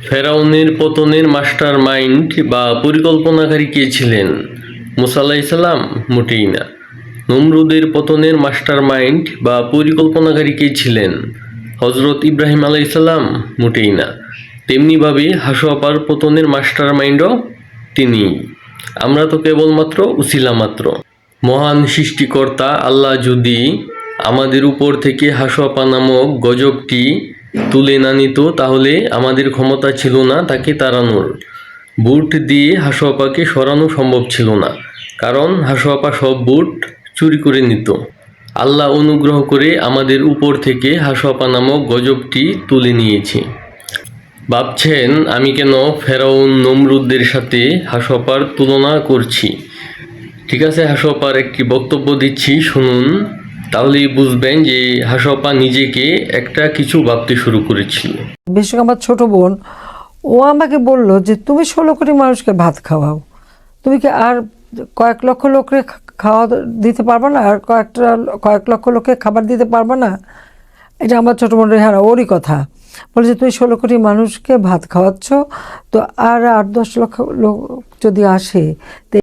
ফেরাউনের পতনের master mind বা পরিকল্পনাকারী কে ছিলেন? মুসা আলাইহিস সালাম? মোটেই না। নমরুদের পতনের মাস্টার মাইন্ড বা পরিকল্পনাকারী কে ছিলেন? হজরত ইব্রাহিম আলাইহিস সালাম? মোটেই না। তেমনিভাবে হাসু আপার পতনের মাস্টার মাইন্ডও তিনিই। আমরা তো কেবলমাত্র উসিলা মাত্র। মহান সৃষ্টিকর্তা আল্লাহ যদি আমাদের উপর থেকে হাসু আপা নামক গজবটি তুলে না নিত, তাহলে আমাদের ক্ষমতা ছিল না তাকে তাড়ানোর। বুট দিয়ে হাসু আপাকে সরানো সম্ভব ছিল না, কারণ হাসু আপা সব বুট চুরি করে নিত। আল্লাহ অনুগ্রহ করে আমাদের উপর থেকে হাসু আপা নামক গজবটি তুলে নিয়েছে। ভাবছেন আমি কেন ফেরাউন নমরুদদের সাথে হাসু আপার তুলনা করছি? ঠিক আছে, হাসু আপার একটি বক্তব্য দিচ্ছি, শুনুন। তাহলেই বুঝবেন যে হাসু আপা নিজেকে একটা কিছু ভাবতে শুরু করেছিল। বিশেষ করে আমার ছোট বোন, ও আমাকে বলল যে তুমি 16 কোটি মানুষকে ভাত খাওয়াও, তুমি কি আর কয়েক লক্ষ লোককে খাওয়া দিতে পারবে না? আর কয়েক লক্ষ লোককে খাবার দিতে পারবে না? এটা আমার ছোট বোন রেহানা, ওরই কথা। বলে যে তুমি 16 কোটি মানুষকে ভাত খাওয়াচ্ছ, তো আর 8-10 লক্ষ লোক যদি আসে, তো